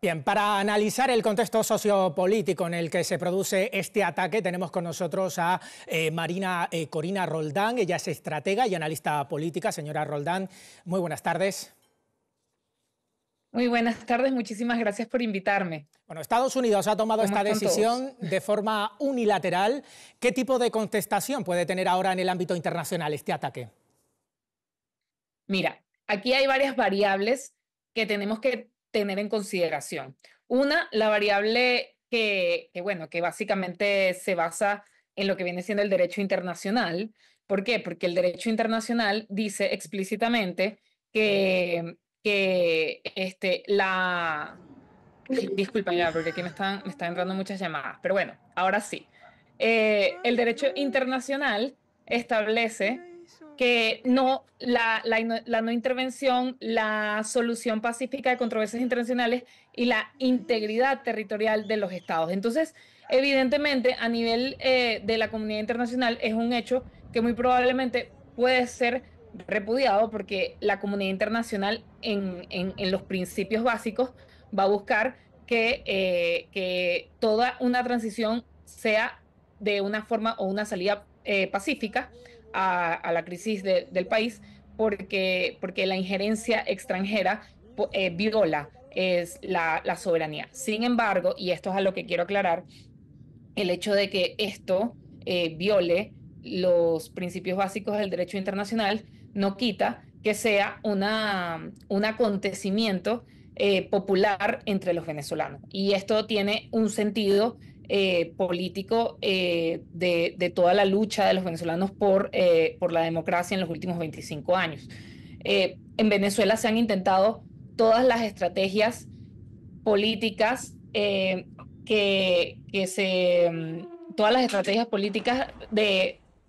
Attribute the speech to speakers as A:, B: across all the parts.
A: Bien, para analizar el contexto sociopolítico en el que se produce este ataque, tenemos con nosotros a Corina Roldán. Ella es estratega y analista política. Señora Roldán, muy buenas tardes.
B: Muy buenas tardes, muchísimas gracias por invitarme.
A: Bueno, Estados Unidos ha tomado
B: ¿Cómo
A: esta
B: están todos?
A: decisión de forma unilateral. ¿Qué tipo de contestación puede tener ahora en el ámbito internacional este ataque?
B: Mira, aquí hay varias variables que tenemos que tener en consideración. Una, la variable que básicamente se basa en lo que viene siendo el derecho internacional. ¿Por qué? Porque el derecho internacional dice explícitamente que disculpen ya, porque aquí me están entrando muchas llamadas, pero bueno, ahora sí. El derecho internacional establece que la no intervención, la solución pacífica de controversias internacionales y la integridad territorial de los estados. Entonces, evidentemente, a nivel de la comunidad internacional es un hecho que muy probablemente puede ser repudiado porque la comunidad internacional en los principios básicos va a buscar que toda una transición sea de una forma o una salida pacífica a la crisis del país, porque la injerencia extranjera viola la soberanía. Sin embargo, y esto es a lo que quiero aclarar, el hecho de que esto viole los principios básicos del derecho internacional no quita que sea un acontecimiento popular entre los venezolanos. Y esto tiene un sentido político de toda la lucha de los venezolanos por la democracia en los últimos 25 años. En Venezuela se han intentado todas las estrategias políticas todas las estrategias políticas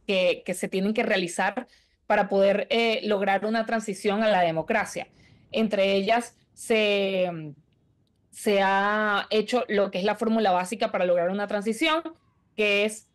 B: que se tienen que realizar para poder lograr una transición a la democracia. Entre ellas se ha hecho lo que es la fórmula básica para lograr una transición, que es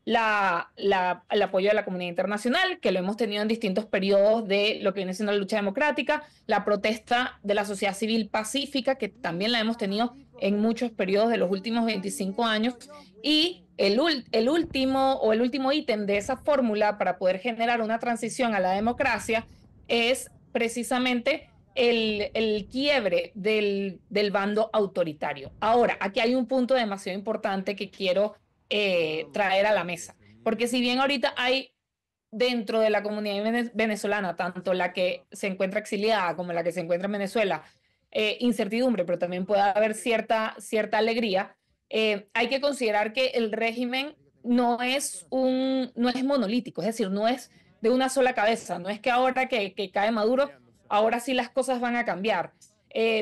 B: el apoyo de la comunidad internacional, que lo hemos tenido en distintos periodos de lo que viene siendo la lucha democrática, la protesta de la sociedad civil pacífica, que también la hemos tenido en muchos periodos de los últimos 25 años, y el último ítem de esa fórmula para poder generar una transición a la democracia es precisamente el quiebre del bando autoritario. Ahora, aquí hay un punto demasiado importante que quiero traer a la mesa. Porque si bien ahorita hay dentro de la comunidad venezolana, tanto la que se encuentra exiliada como la que se encuentra en Venezuela, incertidumbre, pero también puede haber cierta alegría, hay que considerar que el régimen no es monolítico, es decir, no es de una sola cabeza, no es que ahora que cae Maduro, ahora sí las cosas van a cambiar,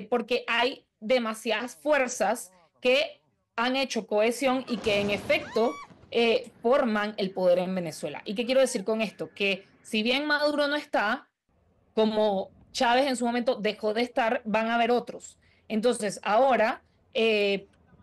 B: porque hay demasiadas fuerzas que han hecho cohesión y que en efecto forman el poder en Venezuela. ¿Y qué quiero decir con esto? Que si bien Maduro no está, como Chávez en su momento dejó de estar, van a haber otros. Entonces, ahora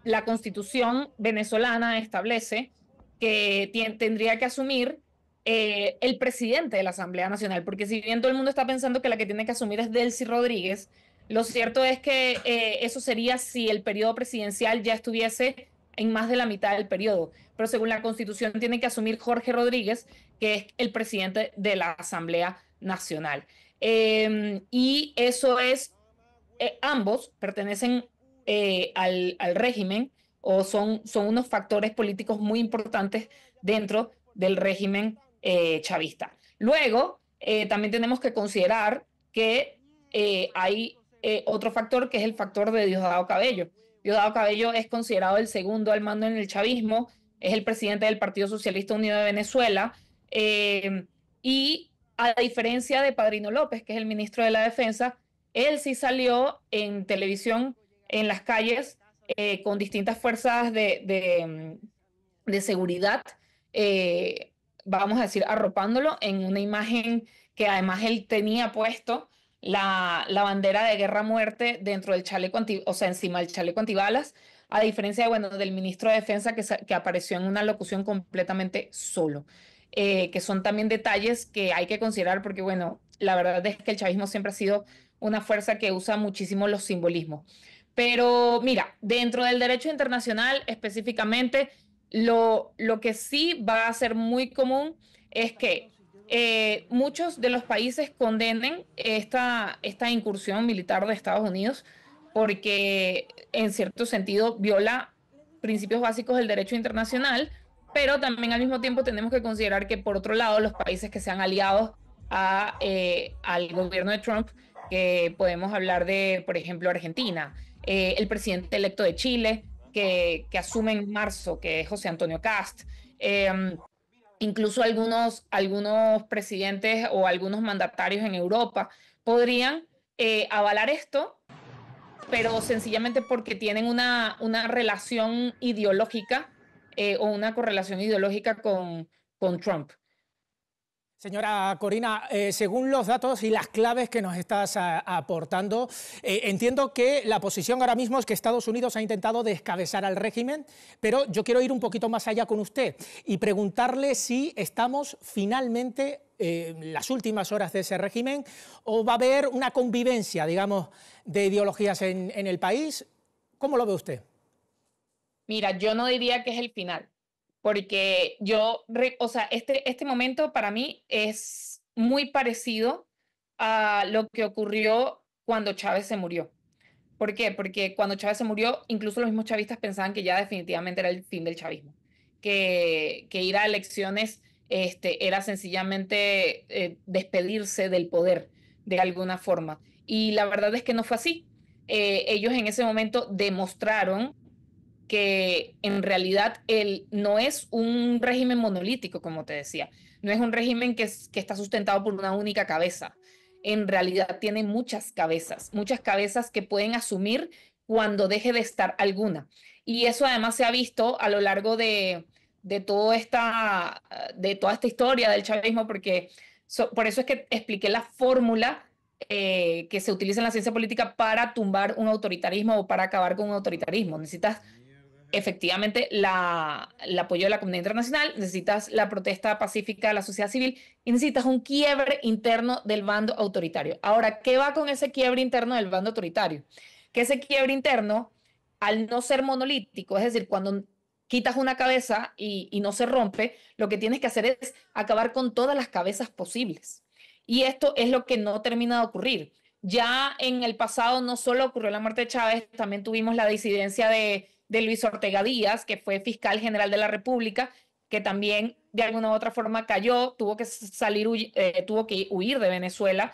B: la constitución venezolana establece que tendría que asumir el presidente de la Asamblea Nacional, porque si bien todo el mundo está pensando que la que tiene que asumir es Delcy Rodríguez, lo cierto es que eso sería si el periodo presidencial ya estuviese en más de la mitad del periodo. Pero según la Constitución tiene que asumir Jorge Rodríguez, que es el presidente de la Asamblea Nacional. Y eso es, ambos pertenecen al régimen o son unos factores políticos muy importantes dentro del régimen chavista. Luego, también tenemos que considerar que hay otro factor que es el factor de Diosdado Cabello. Diosdado Cabello es considerado el segundo al mando en el chavismo, es el presidente del Partido Socialista Unido de Venezuela, y a diferencia de Padrino López, que es el ministro de la Defensa, él sí salió en televisión, en las calles, con distintas fuerzas de seguridad, eh, vamos a decir, arropándolo en una imagen que además él tenía puesto la bandera de guerra-muerte dentro del chaleco o sea, encima del chaleco antibalas, a diferencia del ministro de Defensa que apareció en una locución completamente solo. Que son también detalles que hay que considerar porque, bueno, la verdad es que el chavismo siempre ha sido una fuerza que usa muchísimo los simbolismos. Pero mira, dentro del derecho internacional específicamente, lo que sí va a ser muy común es que muchos de los países condenen esta incursión militar de Estados Unidos porque en cierto sentido viola principios básicos del derecho internacional, pero también al mismo tiempo tenemos que considerar que por otro lado los países que se han aliado al gobierno de Trump, que podemos hablar de, por ejemplo, Argentina, el presidente electo de Chile, que asume en marzo, que es José Antonio Cast, incluso algunos presidentes o algunos mandatarios en Europa podrían avalar esto, pero sencillamente porque tienen una relación ideológica o una correlación ideológica con Trump.
A: Señora Corina, según los datos y las claves que nos estás aportando, entiendo que la posición ahora mismo es que Estados Unidos ha intentado descabezar al régimen, pero yo quiero ir un poquito más allá con usted y preguntarle si estamos finalmente en las últimas horas de ese régimen o va a haber una convivencia, digamos, de ideologías en el país. ¿Cómo lo ve usted?
B: Mira, yo no diría que es el final, porque o sea, este momento para mí es muy parecido a lo que ocurrió cuando Chávez se murió. ¿Por qué? Porque cuando Chávez se murió, incluso los mismos chavistas pensaban que ya definitivamente era el fin del chavismo, que ir a elecciones era sencillamente despedirse del poder de alguna forma. Y la verdad es que no fue así. Ellos en ese momento demostraron que en realidad él no es un régimen monolítico, como te decía, no es un régimen que está sustentado por una única cabeza. En realidad tiene muchas cabezas que pueden asumir cuando deje de estar alguna. Y eso además se ha visto a lo largo de, de toda esta historia del chavismo, porque por eso es que expliqué la fórmula que se utiliza en la ciencia política para tumbar un autoritarismo o para acabar con un autoritarismo. Necesitas efectivamente el apoyo de la comunidad internacional, necesitas la protesta pacífica de la sociedad civil y necesitas un quiebre interno del bando autoritario. Ahora, ¿qué va con ese quiebre interno del bando autoritario? Que ese quiebre interno, al no ser monolítico, es decir, cuando quitas una cabeza y no se rompe, lo que tienes que hacer es acabar con todas las cabezas posibles. Y esto es lo que no termina de ocurrir. Ya en el pasado no solo ocurrió la muerte de Chávez, también tuvimos la disidencia de Luis Ortega Díaz, que fue fiscal general de la República, que también de alguna u otra forma cayó, tuvo que tuvo que huir de Venezuela,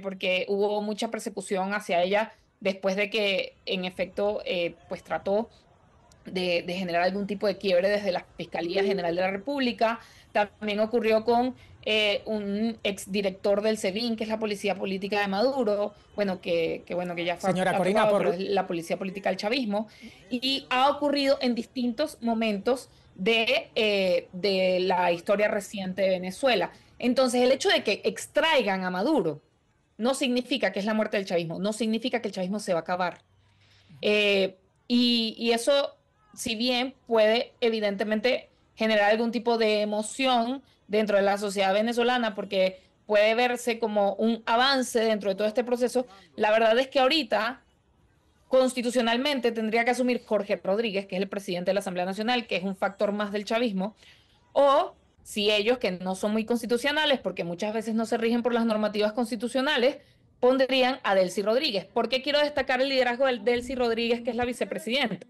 B: porque hubo mucha persecución hacia ella después de que en efecto pues trató de generar algún tipo de quiebre desde la Fiscalía General de la República. También ocurrió con un exdirector del SEBIN, que es la policía política de Maduro, bueno, que ya fue
A: Señora Corina,
B: atrapado, pero es la policía política del chavismo, y ha ocurrido en distintos momentos de la historia reciente de Venezuela. Entonces, el hecho de que extraigan a Maduro no significa que es la muerte del chavismo, no significa que el chavismo se va a acabar. Y eso, si bien puede evidentemente generar algún tipo de emoción dentro de la sociedad venezolana, porque puede verse como un avance dentro de todo este proceso, la verdad es que ahorita constitucionalmente tendría que asumir Jorge Rodríguez, que es el presidente de la Asamblea Nacional, que es un factor más del chavismo, o si ellos, que no son muy constitucionales, porque muchas veces no se rigen por las normativas constitucionales, pondrían a Delcy Rodríguez. ¿Por qué quiero destacar el liderazgo de Delcy Rodríguez, que es la vicepresidenta?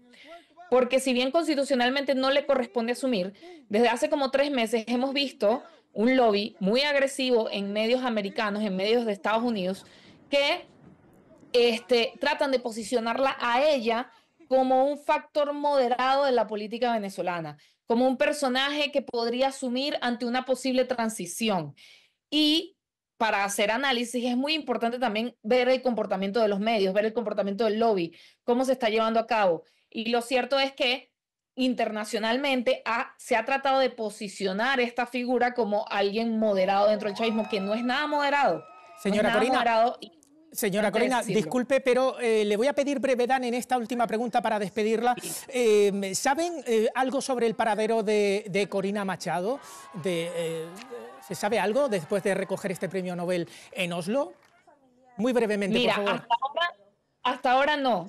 B: Porque si bien constitucionalmente no le corresponde asumir, desde hace como 3 meses hemos visto un lobby muy agresivo en medios americanos, en medios de Estados Unidos, que tratan de posicionarla a ella como un factor moderado de la política venezolana, como un personaje que podría asumir ante una posible transición. Y para hacer análisis es muy importante también ver el comportamiento de los medios, ver el comportamiento del lobby, cómo se está llevando a cabo. Y lo cierto es que internacionalmente se ha tratado de posicionar esta figura como alguien moderado dentro del chavismo, que no es nada moderado.
A: Señora Corina,
B: moderado.
A: Señora Corina, disculpe, pero le voy a pedir brevedad en esta última pregunta para despedirla. ¿Saben algo sobre el paradero de Corina Machado? ¿Se sabe algo después de recoger este premio Nobel en Oslo? Muy brevemente,
B: Mira,
A: por favor.
B: Hasta ahora no